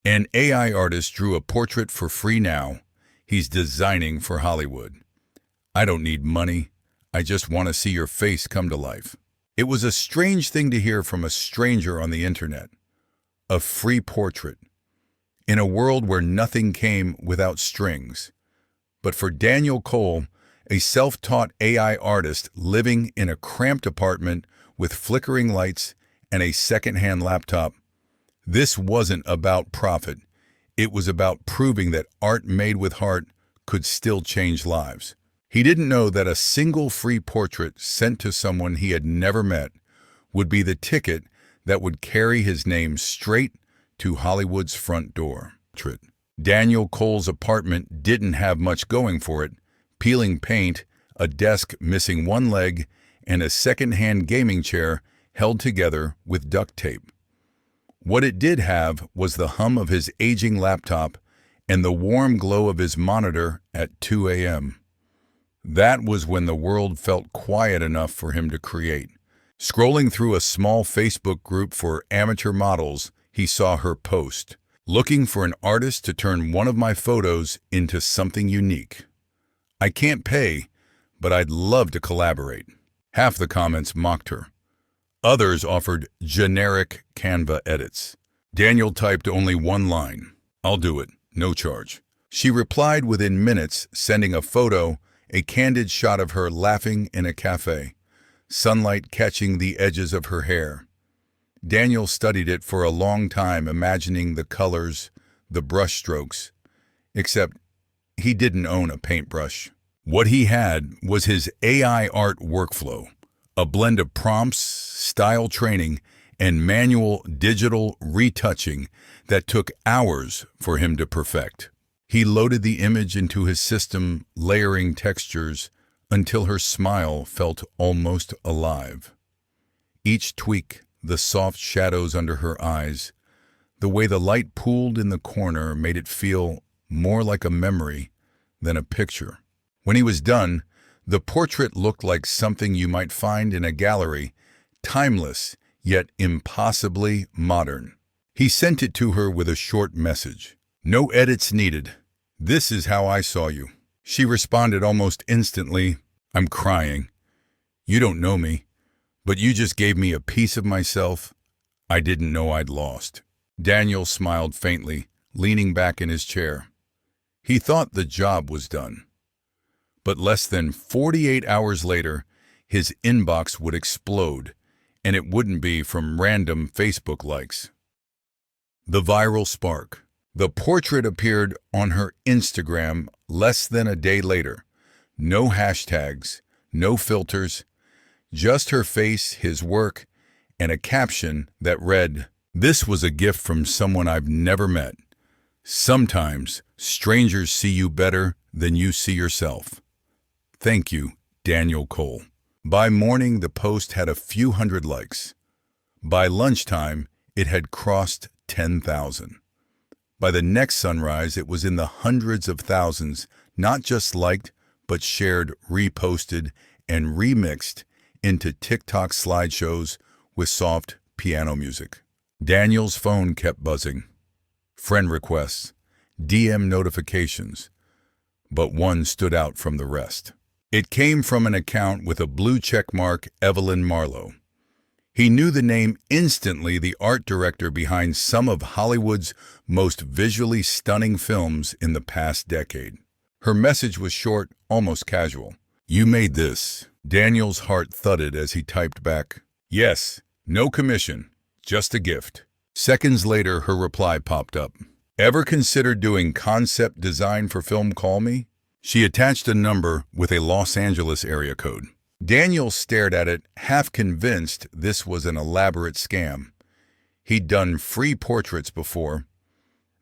An AI artist drew a portrait for free now. He's designing for Hollywood. I don't need money. I just want to see your face come to life. It was a strange thing to hear from a stranger on the internet. A free portrait. In a world where nothing came without strings. But for Daniel Cole, a self-taught AI artist living in a cramped apartment with flickering lights and a second-hand laptop, this wasn't about profit. It was about proving that art made with heart could still change lives. He didn't know that a single free portrait sent to someone he had never met would be the ticket that would carry his name straight to Hollywood's front door. Daniel Cole's apartment didn't have much going for it: peeling paint, a desk missing one leg, and a second-hand gaming chair held together with duct tape. What it did have was the hum of his aging laptop and the warm glow of his monitor at 2 a.m. That was when the world felt quiet enough for him to create. Scrolling through a small Facebook group for amateur models, he saw her post, "Looking for an artist to turn one of my photos into something unique. I can't pay, but I'd love to collaborate." Half the comments mocked her. Others offered generic Canva edits. Daniel typed only one line: "I'll do it, no charge." She replied within minutes, sending a photo, a candid shot of her laughing in a cafe, sunlight catching the edges of her hair. Daniel studied it for a long time, imagining the colors, the brush strokes, except he didn't own a paintbrush. What he had was his AI art workflow, a blend of prompts, style training, and manual digital retouching that took hours for him to perfect. He loaded the image into his system, layering textures until her smile felt almost alive. Each tweak, the soft shadows under her eyes, the way the light pooled in the corner made it feel more like a memory than a picture. When he was done, the portrait looked like something you might find in a gallery, timeless yet impossibly modern. He sent it to her with a short message. "No edits needed. This is how I saw you." She responded almost instantly, "I'm crying. You don't know me, but you just gave me a piece of myself I didn't know I'd lost." Daniel smiled faintly, leaning back in his chair. He thought the job was done. But less than 48 hours later, his inbox would explode, and it wouldn't be from random Facebook likes. The viral spark. The portrait appeared on her Instagram less than a day later. No hashtags, no filters, just her face, his work, and a caption that read, "This was a gift from someone I've never met. Sometimes strangers see you better than you see yourself. Thank you, Daniel Cole." By morning, the post had a few hundred likes. By lunchtime, it had crossed 10,000. By the next sunrise, it was in the hundreds of thousands, not just liked, but shared, reposted, and remixed into TikTok slideshows with soft piano music. Daniel's phone kept buzzing. Friend requests, DM notifications, but one stood out from the rest. It came from an account with a blue check mark, Evelyn Marlowe. He knew the name instantly, the art director behind some of Hollywood's most visually stunning films in the past decade. Her message was short, almost casual. "You made this." Daniel's heart thudded as he typed back, "Yes, no commission, just a gift." Seconds later, her reply popped up. "Ever considered doing concept design for film? Call me." She attached a number with a Los Angeles area code. Daniel stared at it, half convinced this was an elaborate scam. He'd done free portraits before.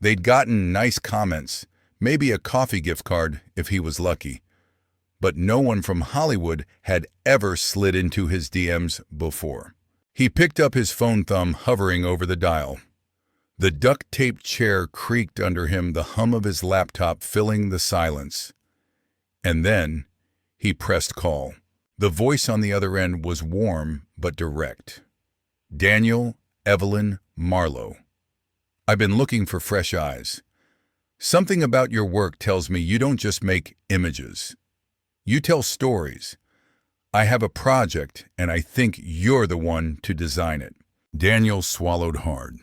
They'd gotten nice comments, maybe a coffee gift card if he was lucky. But no one from Hollywood had ever slid into his DMs before. He picked up his phone, thumb hovering over the dial. The duct-taped chair creaked under him, the hum of his laptop filling the silence. And then he pressed call. The voice on the other end was warm but direct. "Daniel Evelyn Marlowe. I've been looking for fresh eyes. Something about your work tells me you don't just make images. You tell stories. I have a project, and I think you're the one to design it." Daniel swallowed hard.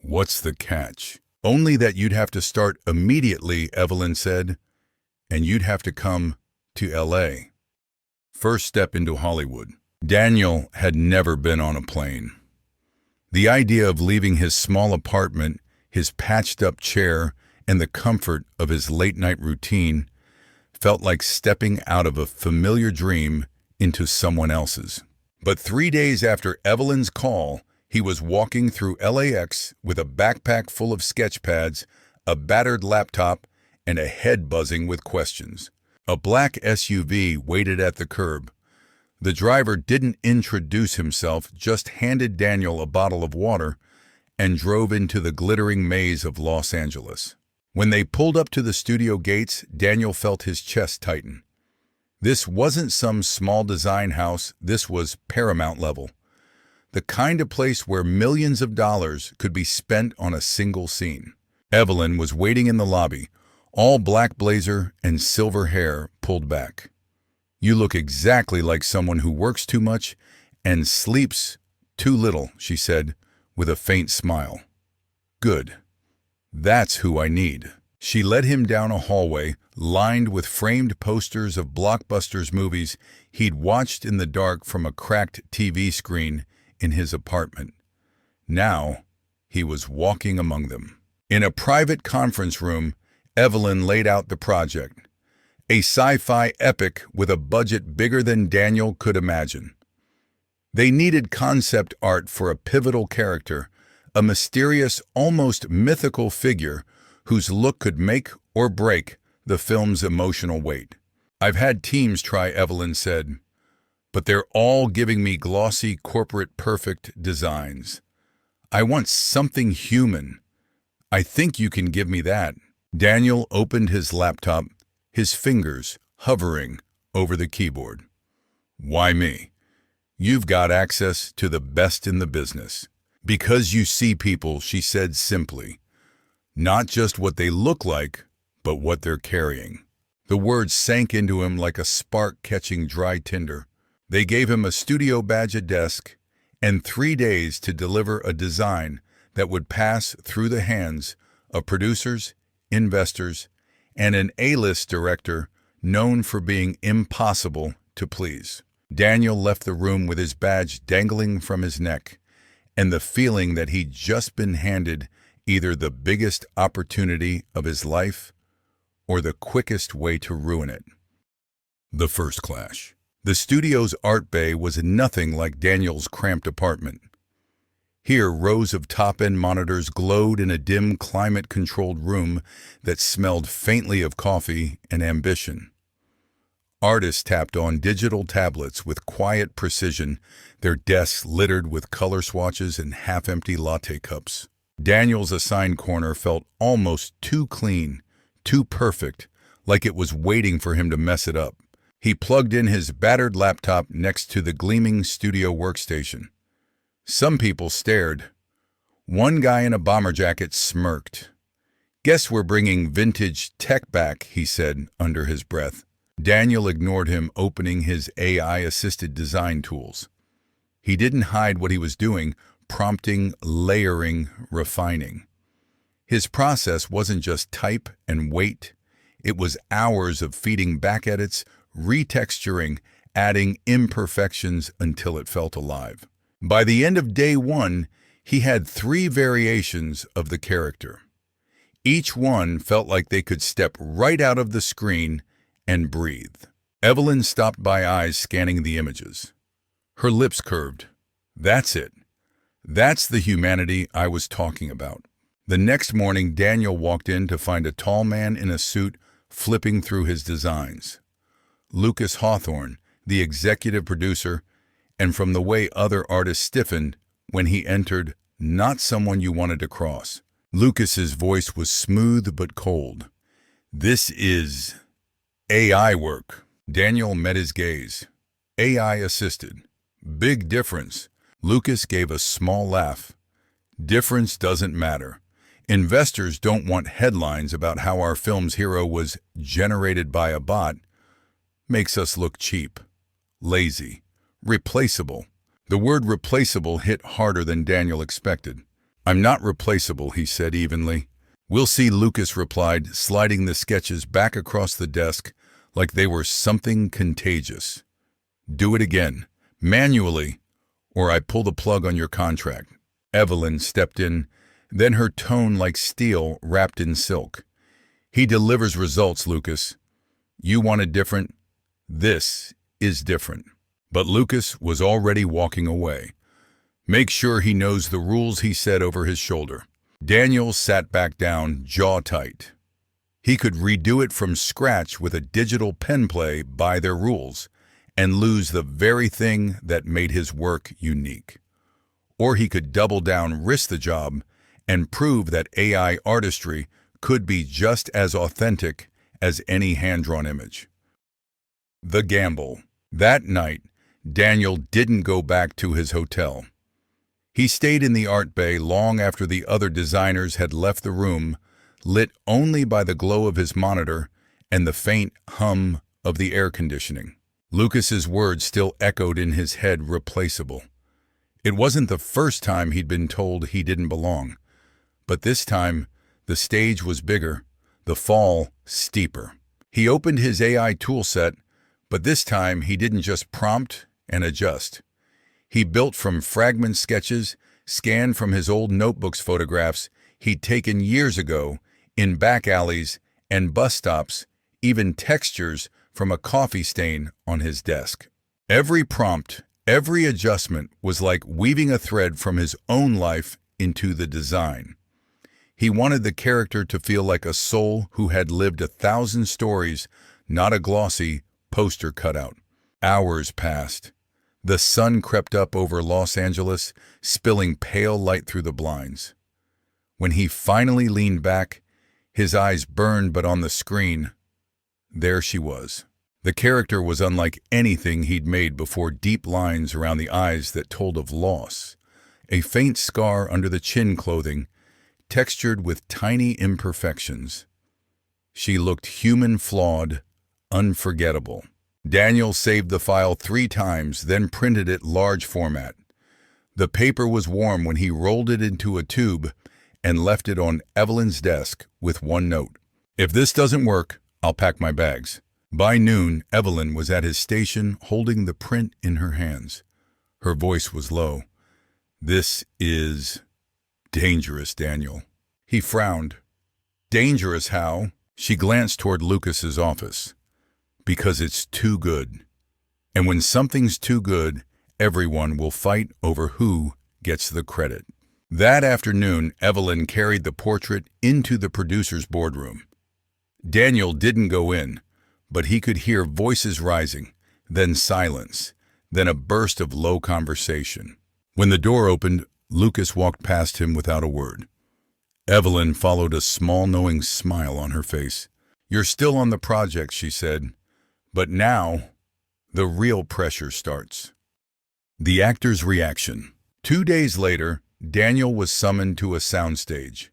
"What's the catch?" "Only that you'd have to start immediately," Evelyn said, "and you'd have to come to LA. First step into Hollywood." Daniel had never been on a plane. The idea of leaving his small apartment, his patched-up chair, and the comfort of his late-night routine felt like stepping out of a familiar dream into someone else's. But 3 days after Evelyn's call, he was walking through LAX with a backpack full of sketch pads, a battered laptop, and a head buzzing with questions. A black SUV waited at the curb. The driver didn't introduce himself, just handed Daniel a bottle of water and drove into the glittering maze of Los Angeles. When they pulled up to the studio gates, Daniel felt his chest tighten. This wasn't some small design house, this was Paramount level. The kind of place where millions of dollars could be spent on a single scene. Evelyn was waiting in the lobby, all black blazer and silver hair pulled back. "You look exactly like someone who works too much and sleeps too little," she said, with a faint smile. "Good. That's who I need." She led him down a hallway lined with framed posters of blockbusters movies he'd watched in the dark from a cracked TV screen in his apartment. Now, he was walking among them. In a private conference room, Evelyn laid out the project. A sci-fi epic with a budget bigger than Daniel could imagine. They needed concept art for a pivotal character, a mysterious, almost mythical figure whose look could make or break the film's emotional weight. "I've had teams try," Evelyn said, "but they're all giving me glossy, corporate perfect designs. I want something human. I think you can give me that." Daniel opened his laptop, his fingers hovering over the keyboard. "Why me? You've got access to the best in the business." "Because you see people," she said simply. "Not just what they look like, but what they're carrying." The words sank into him like a spark catching dry tinder. They gave him a studio badge, a desk, and 3 days to deliver a design that would pass through the hands of producers, investors, and an A-list director known for being impossible to please. Daniel left the room with his badge dangling from his neck, and the feeling that he'd just been handed either the biggest opportunity of his life or the quickest way to ruin it. The first clash. The studio's art bay was nothing like Daniel's cramped apartment. Here, rows of top-end monitors glowed in a dim, climate-controlled room that smelled faintly of coffee and ambition. Artists tapped on digital tablets with quiet precision, their desks littered with color swatches and half-empty latte cups. Daniel's assigned corner felt almost too clean, too perfect, like it was waiting for him to mess it up. He plugged in his battered laptop next to the gleaming studio workstation. Some people stared. One guy in a bomber jacket smirked. "Guess we're bringing vintage tech back," he said under his breath. Daniel ignored him, opening his AI-assisted design tools. He didn't hide what he was doing, prompting, layering, refining. His process wasn't just type and wait. It was hours of feeding back edits, retexturing, adding imperfections until it felt alive. By the end of day one, he had 3 variations of the character. Each one felt like they could step right out of the screen and breathe. Evelyn stopped by, eyes scanning the images. Her lips curved. "That's it. That's the humanity I was talking about." The next morning, Daniel walked in to find a tall man in a suit flipping through his designs. Lucas Hawthorne, the executive producer, and from the way other artists stiffened when he entered, not someone you wanted to cross. Lucas's voice was smooth but cold. "This is AI work." Daniel met his gaze. "AI assisted. Big difference." Lucas gave a small laugh. "Difference doesn't matter. Investors don't want headlines about how our film's hero was generated by a bot. Makes us look cheap, lazy, replaceable. The word replaceable hit harder than Daniel expected. "I'm not replaceable," he said evenly. "We'll see," Lucas replied, sliding the sketches back across the desk like they were something contagious. "Do it again, manually, or I pull the plug on your contract." Evelyn stepped in, then her tone like steel wrapped in silk. "He delivers results, Lucas. You wanted different. This is different." But Lucas was already walking away. "Make sure he knows the rules," he said over his shoulder. Daniel sat back down, jaw tight. He could redo it from scratch with a digital pen play by their rules and lose the very thing that made his work unique. Or he could double down, risk the job, and prove that AI artistry could be just as authentic as any hand-drawn image. The gamble. That night, Daniel didn't go back to his hotel. He stayed in the art bay long after the other designers had left the room, lit only by the glow of his monitor and the faint hum of the air conditioning. Lucas's words still echoed in his head, replaceable. It wasn't the first time he'd been told he didn't belong, but this time the stage was bigger, the fall steeper. He opened his AI toolset, but this time he didn't just prompt and adjust. He built from fragment sketches, scanned from his old notebooks photographs he'd taken years ago in back alleys and bus stops, even textures from a coffee stain on his desk. Every prompt, every adjustment was like weaving a thread from his own life into the design. He wanted the character to feel like a soul who had lived 1,000 stories, not a glossy poster cutout. Hours passed. The sun crept up over Los Angeles, spilling pale light through the blinds. When he finally leaned back, his eyes burned, but on the screen, there she was. The character was unlike anything he'd made before, deep lines around the eyes that told of loss, a faint scar under the chin clothing, textured with tiny imperfections. She looked human, flawed, unforgettable. Daniel saved the file 3 times, then printed it large format. The paper was warm when he rolled it into a tube and left it on Evelyn's desk with one note: "If this doesn't work, I'll pack my bags." By noon, Evelyn was at his station holding the print in her hands. Her voice was low. "This is dangerous, Daniel." He frowned. "Dangerous how?" She glanced toward Lucas's office. "Because it's too good. And when something's too good, everyone will fight over who gets the credit." That afternoon, Evelyn carried the portrait into the producer's boardroom. Daniel didn't go in, but he could hear voices rising, then silence, then a burst of low conversation. When the door opened, Lucas walked past him without a word. Evelyn followed, a small knowing smile on her face. "You're still on the project," she said. "But now, the real pressure starts." The actor's reaction. 2 days later, Daniel was summoned to a soundstage.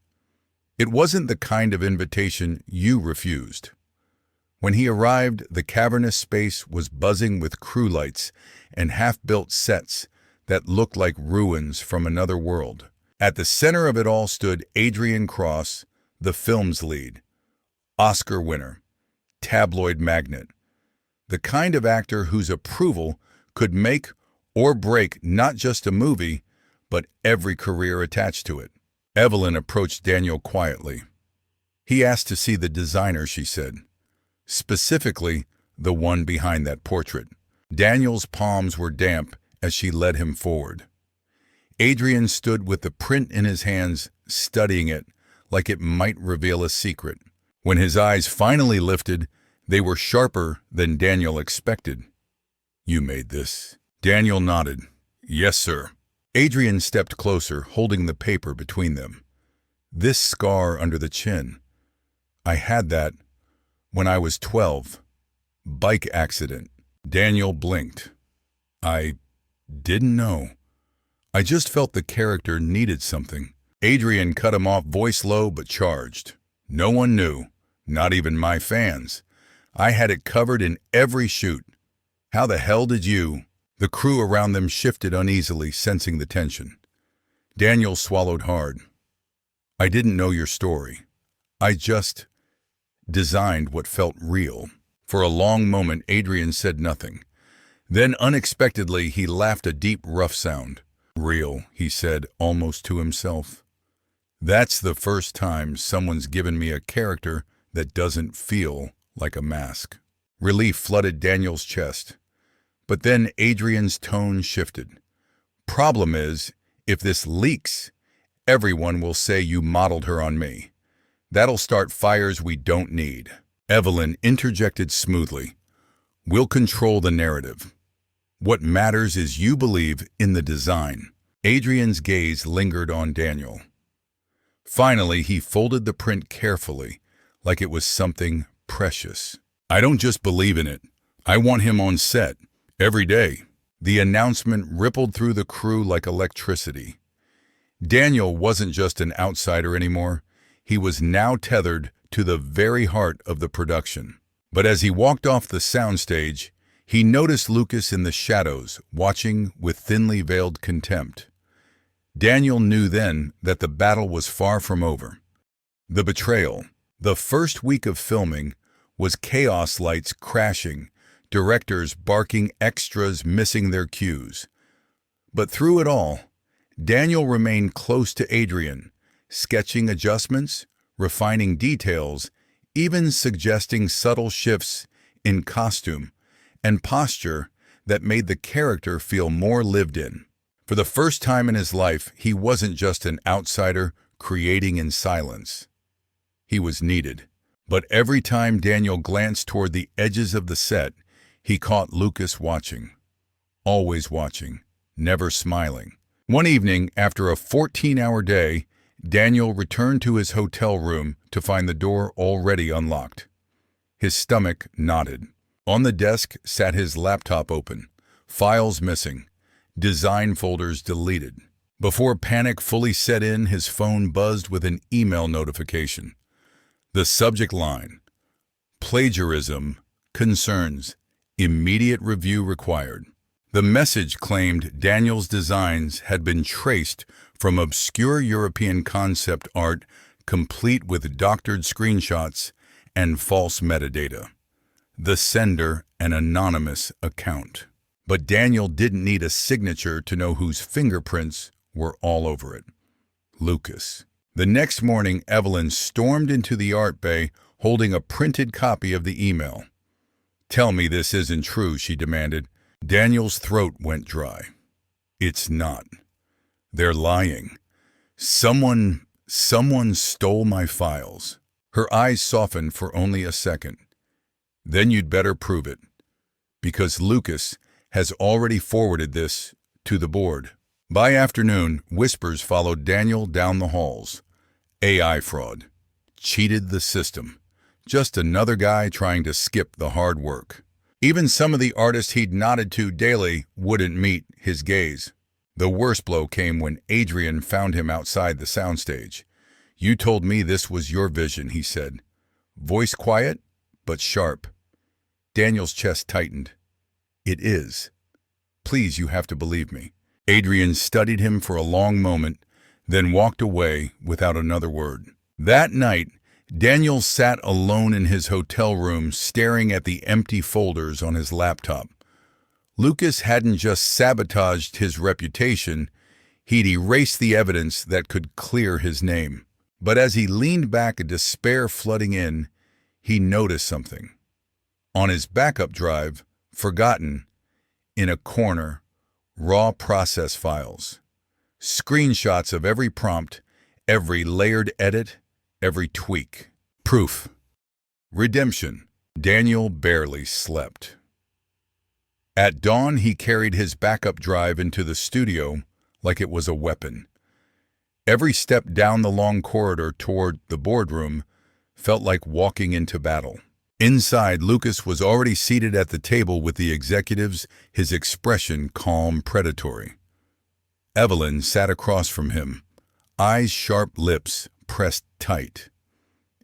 It wasn't the kind of invitation you refused. When he arrived, the cavernous space was buzzing with crew lights and half-built sets that looked like ruins from another world. At the center of it all stood Adrian Cross, the film's lead, Oscar winner, tabloid magnate, the kind of actor whose approval could make or break not just a movie, but every career attached to it. Evelyn approached Daniel quietly. "He asked to see the designer," she said. "Specifically, the one behind that portrait." Daniel's palms were damp as she led him forward. Adrian stood with the print in his hands, studying it like it might reveal a secret. When his eyes finally lifted, they were sharper than Daniel expected. "You made this?" Daniel nodded. "Yes, sir." Adrian stepped closer, holding the paper between them. "This scar under the chin. I had that when I was 12. Bike accident." Daniel blinked. "I didn't know. I just felt the character needed something." Adrian cut him off, voice low but charged. No one knew, not even my fans. I had it covered in every shoot. How the hell did you? The crew around them shifted uneasily, sensing the tension. Daniel swallowed hard. I didn't know your story. I just designed what felt real. For a long moment, Adrian said nothing. Then, unexpectedly, he laughed a deep, rough sound. Real, he said, almost to himself. That's the first time someone's given me a character that doesn't feel like a mask. Relief flooded Daniel's chest. But then Adrian's tone shifted. Problem is, if this leaks, everyone will say you modeled her on me. That'll start fires we don't need. Evelyn interjected smoothly. We'll control the narrative. What matters is you believe in the design. Adrian's gaze lingered on Daniel. Finally, he folded the print carefully, like it was something precious. I don't just believe in it. I want him on set, every day. The announcement rippled through the crew like electricity. Daniel wasn't just an outsider anymore. He was now tethered to the very heart of the production. But as he walked off the soundstage, he noticed Lucas in the shadows, watching with thinly veiled contempt. Daniel knew then that the battle was far from over. The betrayal. The first week of filming was chaos, lights crashing, directors barking, extras missing their cues. But through it all, Daniel remained close to Adrian, sketching adjustments, refining details, even suggesting subtle shifts in costume and posture that made the character feel more lived in. For the first time in his life, he wasn't just an outsider creating in silence. He was needed. But every time Daniel glanced toward the edges of the set, he caught Lucas watching. Always watching, never smiling. One evening, after a 14-hour day, Daniel returned to his hotel room to find the door already unlocked. His stomach knotted. On the desk sat his laptop open, files missing, design folders deleted. Before panic fully set in, his phone buzzed with an email notification. The subject line: plagiarism concerns, immediate review required. The message claimed Daniel's designs had been traced from obscure European concept art, complete with doctored screenshots and false metadata. The sender, an anonymous account. But Daniel didn't need a signature to know whose fingerprints were all over it. Lucas. The next morning, Evelyn stormed into the art bay holding a printed copy of the email. Tell me this isn't true, she demanded. Daniel's throat went dry. It's not. They're lying. Someone stole my files. Her eyes softened for only a second. Then you'd better prove it, because Lucas has already forwarded this to the board. By afternoon, whispers followed Daniel down the halls. AI fraud. Cheated the system. Just another guy trying to skip the hard work. Even some of the artists he'd nodded to daily wouldn't meet his gaze. The worst blow came when Adrian found him outside the soundstage. You told me this was your vision, he said. Voice quiet, but sharp. Daniel's chest tightened. It is. Please, you have to believe me. Adrian studied him for a long moment, then walked away without another word. That night, Daniel sat alone in his hotel room, staring at the empty folders on his laptop. Lucas hadn't just sabotaged his reputation, he'd erased the evidence that could clear his name. But as he leaned back, despair flooding in, he noticed something. On his backup drive, forgotten, in a corner, raw process files. Screenshots of every prompt, every layered edit, every tweak. Proof. Redemption. Daniel barely slept. At dawn, he carried his backup drive into the studio like it was a weapon. Every step down the long corridor toward the boardroom felt like walking into battle. Inside, Lucas was already seated at the table with the executives, his expression calm, predatory. Evelyn sat across from him, eyes sharp, lips pressed tight.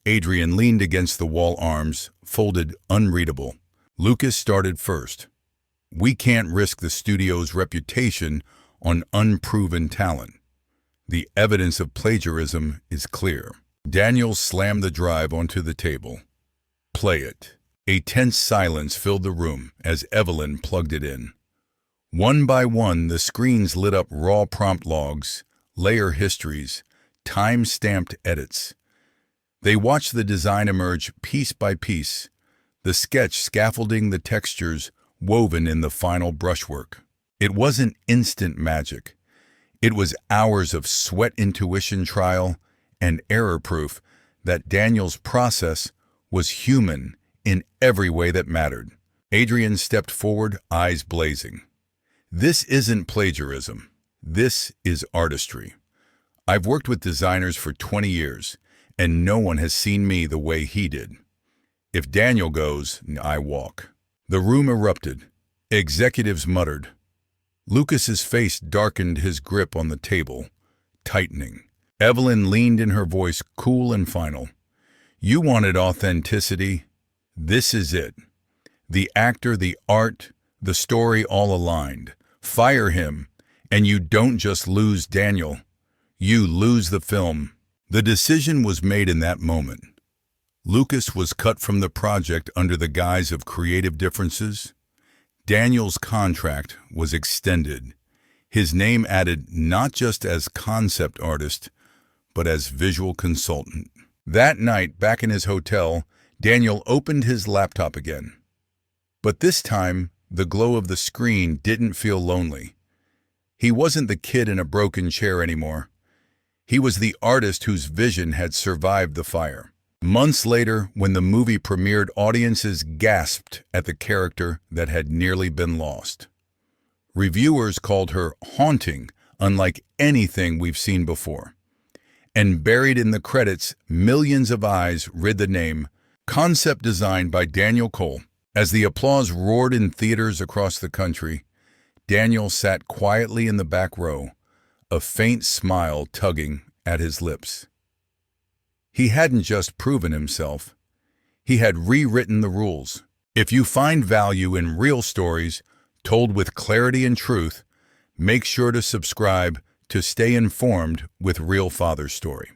Adrian leaned against the wall, arms folded, unreadable. Lucas started first. We can't risk the studio's reputation on unproven talent. The evidence of plagiarism is clear. Daniel slammed the drive onto the table. Play it. A tense silence filled the room as Evelyn plugged it in. One by one, the screens lit up raw prompt logs, layer histories, time-stamped edits. They watched the design emerge piece by piece, the sketch scaffolding the textures woven in the final brushwork. It wasn't instant magic. It was hours of sweat, intuition, trial, and error proof that Daniel's process was human in every way that mattered. Adrian stepped forward, eyes blazing. This isn't plagiarism. This is artistry. I've worked with designers for 20 years, and no one has seen me the way he did. If Daniel goes, I walk. The room erupted. Executives muttered. Lucas's face darkened, his grip on the table tightening. Evelyn leaned in, her voice cool and final. You wanted authenticity. This is it. The actor, the art, the story all aligned. Fire him, and you don't just lose Daniel. You lose the film. The decision was made in that moment. Lucas was cut from the project under the guise of creative differences. Daniel's contract was extended. His name added not just as concept artist, but as visual consultant. That night, back in his hotel, Daniel opened his laptop again. But this time, the glow of the screen didn't feel lonely. He wasn't the kid in a broken chair anymore. He was the artist whose vision had survived the fire. Months later, when the movie premiered, audiences gasped at the character that had nearly been lost. Reviewers called her haunting, unlike anything we've seen before. And buried in the credits, millions of eyes read the name, concept design by Daniel Cole. As the applause roared in theaters across the country, Daniel sat quietly in the back row, a faint smile tugging at his lips. He hadn't just proven himself, he had rewritten the rules. If you find value in real stories told with clarity and truth, make sure to subscribe to stay informed with Real Father Story.